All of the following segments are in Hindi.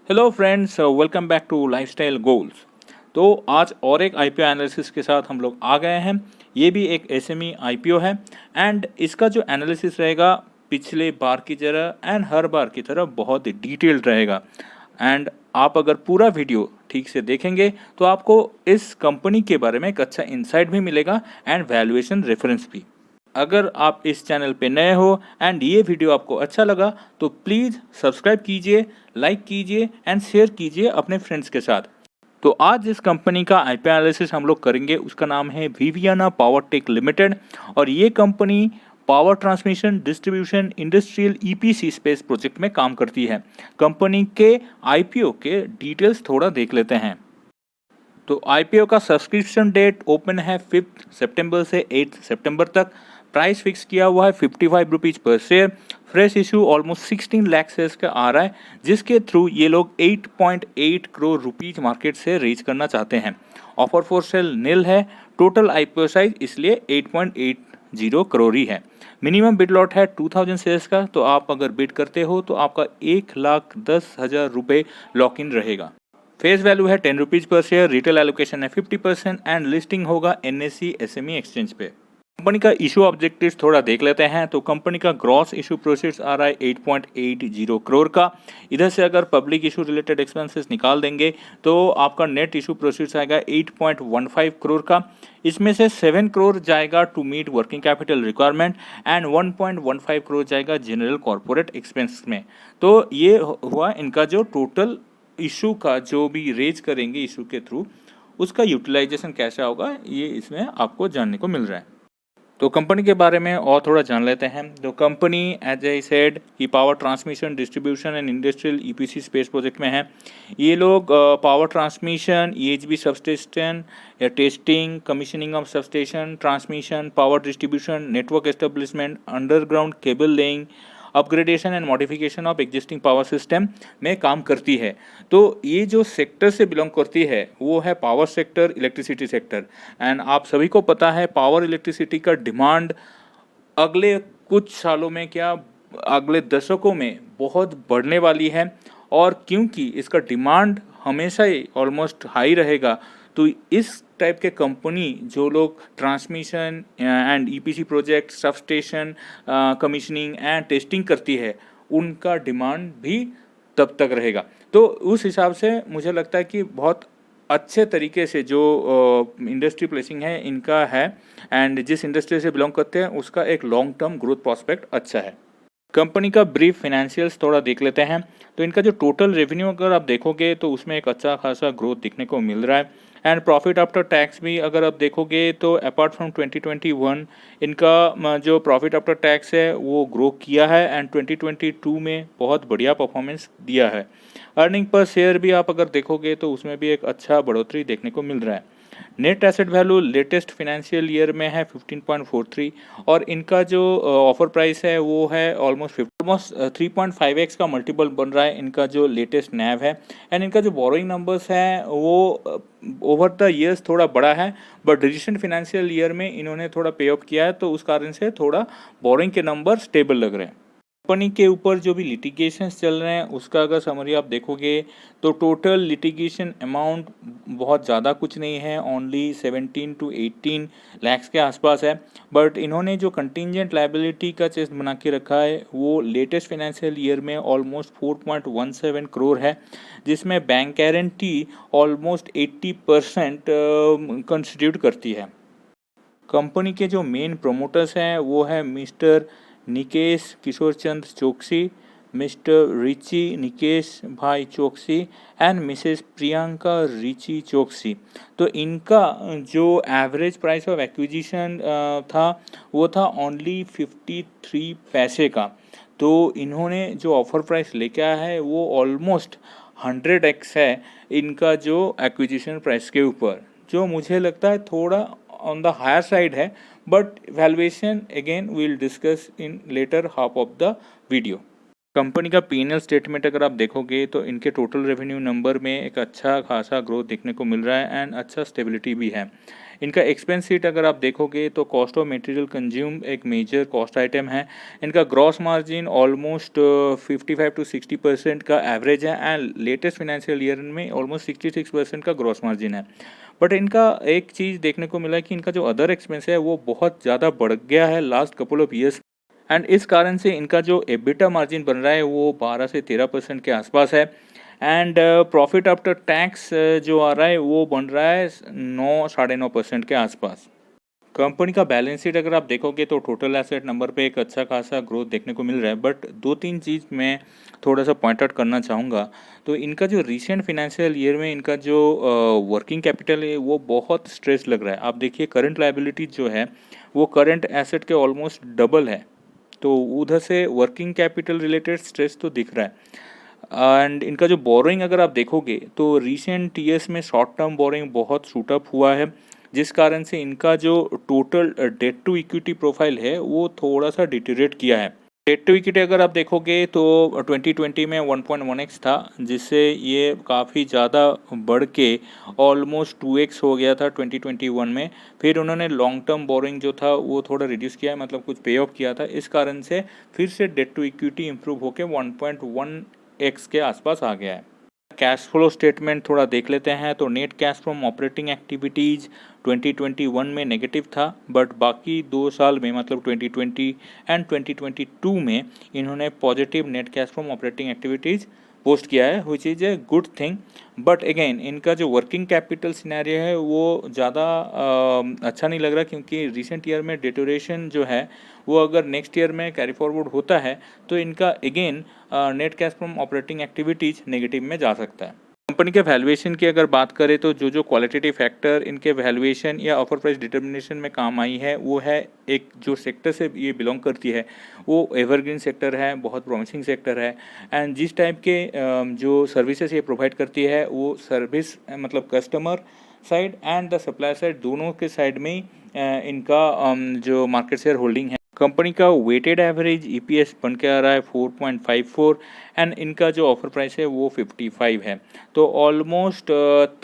Hello friends, welcome back to lifestyle goals. तो आज और एक आईपीओ एनालिसिस के साथ हम लोग आ गए हैं। ये भी एक एसएमई आईपीओ है एंड इसका जो एनालिसिस रहेगा पिछले बार की तरह एंड हर बार की तरह बहुत डिटेल्ड रहेगा। एंड आप अगर पूरा वीडियो ठीक से देखेंगे तो आपको इस कंपनी के बारे में एक अच्छा इंसाइट भी मिलेगा एंड वैल्यूएशन रेफरेंस भी। अगर आप इस चैनल पे नए हो एंड ये वीडियो आपको अच्छा लगा तो प्लीज़ सब्सक्राइब कीजिए, लाइक कीजिए एंड शेयर कीजिए अपने फ्रेंड्स के साथ। तो आज जिस कंपनी का आईपीओ एनालिसिस हम लोग करेंगे उसका नाम है विवियाना पावर टेक लिमिटेड और ये company power transmission distribution industrial EPC space project में काम करती है। कंपनी के आईपीओ के डिटेल्स थोड़ा देख लेते हैं। तो आईपीओ का सब्सक्रिप्शन डेट ओपन है 5 सितंबर से 8 सितंबर तक। प्राइस फिक्स किया हुआ है 55 रुपीज़ पर share. Fresh issue almost 16 lakh shares का आ रहा है जिसके थ्रू ये लोग 8.8 करोड़ रुपीज़ मार्केट से रेज करना चाहते हैं। ऑफर फॉर सेल नील है। टोटल आईपीओ साइज इसलिए 8.80 करोड़ ही है। मिनिमम बिड लॉट है 2000 शेयर्स का। तो आप अगर बिड करते हो तो आपका 1,10,000 रुपये लॉक इन रहेगा। फेस वैल्यू है 10 रुपीज़ पर शेयर। रिटेल एलोकेशन है 50% एंड लिस्टिंग होगा एनएससी एसएमई एक्सचेंज पे। कंपनी का इशू ऑब्जेक्टिव्स थोड़ा देख लेते हैं। तो कंपनी का ग्रॉस इशू प्रोसीड्स आ रहा है 8.80 करोड़ का। इधर से अगर पब्लिक इशू रिलेटेड एक्सपेंसेस निकाल देंगे तो आपका नेट इशू प्रोसीड्स आएगा 8.15 करोड़ का। इसमें से 7 करोड़ जाएगा to meet working capital requirement and 1.15 crore जाएगा जनरल कॉर्पोरेट एक्सपेंस में। तो ये हुआ इनका जो टोटल इशू का जो भी रेज करेंगे इशू के थ्रू उसका यूटिलाइजेशन कैसा होगा ये इसमें आपको जानने को मिल रहा है। तो कंपनी के बारे में और थोड़ा जान लेते हैं। तो कंपनी एज आई सेड कि power transmission distribution and industrial EPC space project में है। ये लोग पावर ट्रांसमिशन, ईएचवी सबस्टेशन या testing, commissioning of substation, transmission, power distribution, network establishment, underground cable laying, upgradation and modification of existing power system में काम करती है। तो ये जो सेक्टर से बिलोंग करती है वो है power sector, electricity sector. And आप सभी को पता है पावर इलेक्ट्रिसिटी का डिमांड अगले कुछ सालों में क्या अगले दशकों में बहुत बढ़ने वाली है। और क्योंकि इसका डिमांड हमेशा ही ऑलमोस्ट हाई रहेगा तो इस टाइप के कंपनी जो लोग transmission and EPC project, substation, commissioning and testing करती है उनका डिमांड भी तब तक रहेगा। तो उस हिसाब से मुझे लगता है कि बहुत अच्छे तरीके से जो इंडस्ट्री प्लेसिंग है इनका है एंड जिस इंडस्ट्री से बिलोंग करते हैं उसका एक लॉन्ग टर्म ग्रोथ प्रॉस्पेक्ट अच्छा है। कंपनी का ब्रीफ फाइनेंशियल्स थोड़ा देख लेते हैं। तो इनका जो टोटल रेवेन्यू अगर आप देखोगे तो उसमें एक अच्छा खासा ग्रोथ दिखने को मिल रहा है एंड प्रॉफिट आफ्टर टैक्स भी अगर आप देखोगे तो अपार्ट फ्रॉम 2021 इनका जो प्रॉफिट आफ्टर टैक्स है वो ग्रो किया है एंड 2022 में बहुत बढ़िया परफॉर्मेंस दिया है। अर्निंग पर शेयर भी आप अगर देखोगे तो उसमें भी एक अच्छा बढ़ोतरी देखने को मिल रहा है। Net asset value latest financial year में है 15.43 और इनका जो ऑफर प्राइस है वो है ऑलमोस्ट 3.5x का मल्टीपल बन रहा है इनका जो लेटेस्ट नैव है। एंड इनका जो बोरोइंग नंबर्स है वो ओवर द ईयर्स थोड़ा बड़ा है बट रिसेंट फाइनेंशियल ईयर में इन्होंने थोड़ा पे अप किया है तो उस कारण से थोड़ा बोरोइंग के नंबर स्टेबल लग रहे हैं। कंपनी के ऊपर जो भी लिटिगेशंस चल रहे हैं उसका अगर समरी आप देखोगे तो टोटल लिटिगेशन अमाउंट बहुत ज़्यादा कुछ नहीं है, ओनली 17 to 18 लैक्स के आसपास है। बट इन्होंने जो कंटिंजेंट लायबिलिटी का चेस्ट बना के रखा है वो लेटेस्ट फाइनेंशियल ईयर में ऑलमोस्ट 4.17 करोड़ है जिसमें बैंक गारंटी ऑलमोस्ट 80% कंस्टिट्यूट करती है। कंपनी के जो मेन प्रोमोटर्स हैं वो है मिस्टर निकेश किशोर चंद चौकसी, मिस्टर रिची निकेश भाई चौकसी एंड मिसेस प्रियंका रिची चौकसी। तो इनका जो एवरेज प्राइस ऑफ एक्विजिशन था वो था ओनली 53 पैसे का। तो इन्होंने जो ऑफर प्राइस लेके आया है वो ऑलमोस्ट 100x है इनका जो एक्विजिशन प्राइस के ऊपर, जो मुझे लगता है थोड़ा on the higher side है but valuation again we'll discuss in later half of the video। Company का P&L स्टेटमेंट अगर आप देखोगे तो इनके टोटल रेवेन्यू नंबर में एक अच्छा खासा ग्रोथ देखने को मिल रहा है एंड अच्छा स्टेबिलिटी भी है। इनका एक्सपेंस शीट अगर आप देखोगे तो कॉस्ट ऑफ मटेरियल कंज्यूम एक मेजर कॉस्ट आइटम है। इनका ग्रॉस मार्जिन ऑलमोस्ट 55 to 60% का एवरेज है एंड लेटेस्ट फाइनेंशियल ईयर में ऑलमोस्ट 66% का ग्रॉस मार्जिन है। बट इनका एक चीज़ देखने को मिला कि इनका जो अदर एक्सपेंस है वो बहुत ज़्यादा बढ़ गया है last couple of years, and इस कारण से इनका जो एबिटा मार्जिन बन रहा है वो 12 से 13% के आसपास है। एंड प्रॉफिट आफ्टर टैक्स जो आ रहा है वो बन रहा है 9-9.5% के आसपास। कंपनी का बैलेंस शीट अगर आप देखोगे तो टोटल एसेट नंबर पे एक अच्छा खासा ग्रोथ देखने को मिल रहा है, बट 2-3 चीज़ मैं थोड़ा सा पॉइंट आउट करना चाहूँगा। तो इनका जो रिसेंट फाइनेंशियल ईयर में इनका जो वर्किंग कैपिटल है वो बहुत स्ट्रेस लग रहा है। आप देखिए करंट लायबिलिटीज जो है वो करंट एसेट के ऑलमोस्ट डबल है, तो उधर से वर्किंग कैपिटल रिलेटेड स्ट्रेस तो दिख रहा है। एंड इनका जो बोरोइंग अगर आप देखोगे तो रिसेंट ईयर्स में शॉर्ट टर्म बोरोइंग बहुत शूटअप हुआ है, जिस कारण से इनका जो total debt to equity profile है वो थोड़ा सा डिटेरिएट किया है। डेट टू इक्विटी अगर आप देखोगे तो 2020 में 1.1x था, जिससे ये काफ़ी ज़्यादा बढ़ के ऑलमोस्ट 2x हो गया था 2021 में। फिर उन्होंने लॉन्ग टर्म बोरिंग जो था वो थोड़ा रिड्यूस किया है, मतलब कुछ पे ऑफ किया था, इस कारण से फिर से डेट टू इक्विटी इम्प्रूव होकर 1.1x के आसपास आ गया है। कैश फ्लो स्टेटमेंट थोड़ा देख लेते हैं। तो net cash from operating activities 2021 में नेगेटिव था, बट बाकी 2 साल में मतलब 2020 एंड 2022 में इन्होंने positive net cash from operating activities post किया है, which is a good thing. But again इनका जो वर्किंग कैपिटल सिनेरियो है वो ज़्यादा अच्छा नहीं लग रहा, क्योंकि रिसेंट ईयर में डिटोरेशन जो है वो अगर नेक्स्ट ईयर में कैरी फॉरवर्ड होता है तो इनका again net cash from operating activities negative में जा सकता है। कंपनी के वैल्यूएशन की अगर बात करें तो जो क्वालिटेटिव फैक्टर इनके वैल्यूएशन या ऑफर प्राइस डिटर्मिनेशन में काम आई है वो है, एक जो सेक्टर से ये बिलोंग करती है वो एवरग्रीन सेक्टर है, बहुत प्रॉमिसिंग सेक्टर है। एंड जिस टाइप के जो सर्विसेज ये प्रोवाइड करती है वो सर्विस मतलब customer side and the supply side दोनों के साइड में इनका जो मार्केट शेयर होल्डिंग है। कंपनी का वेटेड एवरेज ईपीएस बन के आ रहा है 4.54 एंड इनका जो ऑफर प्राइस है वो 55 है, तो ऑलमोस्ट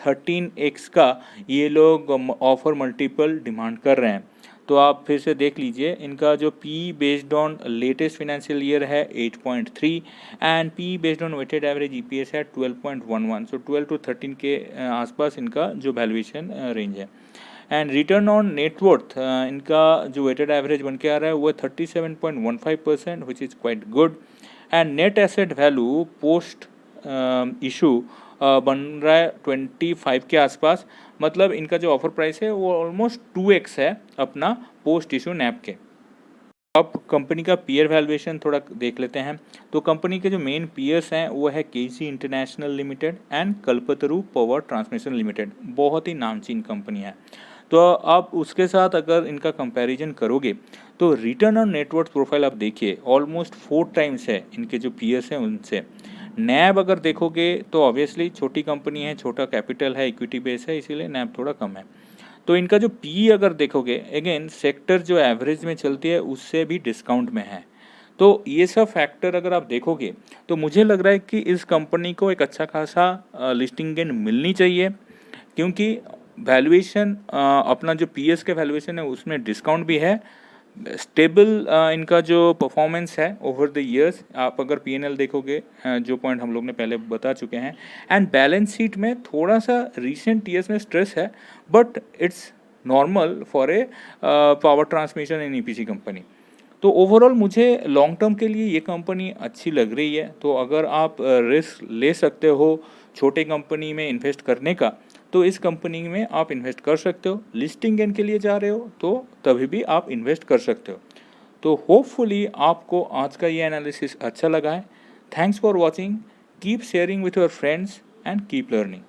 13x का ये लोग ऑफर मल्टीपल डिमांड कर रहे हैं। तो आप फिर से देख लीजिए, इनका जो P based on latest financial year है 8.3 and P based on weighted average EPS है 12.11, सो 12 to 13 के आसपास इनका जो वैल्यूएशन रेंज है। एंड रिटर्न ऑन नेटवर्थ इनका जो वेटेड एवरेज बन के आ रहा है वो है 37.15%, which is quite good. And net asset value post issue बन रहा है 25 के आसपास, मतलब इनका जो ऑफर प्राइस है वो ऑलमोस्ट 2x है अपना पोस्ट इशू नैप के। अब कंपनी का पीयर वैल्यूएशन थोड़ा देख लेते हैं। तो कंपनी के जो मेन पीयर्स हैं वो है KC international limited and Kalpataru power transmission limited, बहुत ही नामचीन कंपनी है। तो आप उसके साथ अगर इनका कंपैरिजन करोगे तो रिटर्न ऑन नेटवर्थ प्रोफाइल आप देखिए ऑलमोस्ट 4 टाइम्स है इनके जो पीयर्स हैं उनसे। नैब अगर देखोगे तो ऑब्वियसली छोटी कंपनी है, छोटा कैपिटल है, इक्विटी बेस है, इसीलिए नैब थोड़ा कम है। तो इनका जो पी अगर देखोगे अगेन सेक्टर जो एवरेज में चलती है उससे भी डिस्काउंट में है। तो ये सब फैक्टर अगर आप देखोगे तो मुझे लग रहा है कि इस कंपनी को एक अच्छा खासा लिस्टिंग गेन मिलनी चाहिए, क्योंकि वैल्यूएशन अपना जो पीएस के वैल्यूएशन है उसमें डिस्काउंट भी है, स्टेबल इनका जो परफॉर्मेंस है ओवर द ईयर्स। आप अगर पीएनएल देखोगे जो पॉइंट हम लोग ने पहले बता चुके हैं, एंड बैलेंस शीट में थोड़ा सा रिसेंट ईयर्स में स्ट्रेस है, but it's normal for a power transmission in EPC company. तो ओवरऑल मुझे लॉन्ग टर्म के लिए ये कंपनी अच्छी लग रही है। तो अगर आप रिस्क ले सकते हो छोटे कंपनी में इन्वेस्ट करने का तो इस कंपनी में आप इन्वेस्ट कर सकते हो। लिस्टिंग गेन के लिए जा रहे हो तो तभी भी आप इन्वेस्ट कर सकते हो। तो होपफुली आपको आज का ये एनालिसिस अच्छा लगा है। Thanks for watching, keep sharing with your friends and keep learning.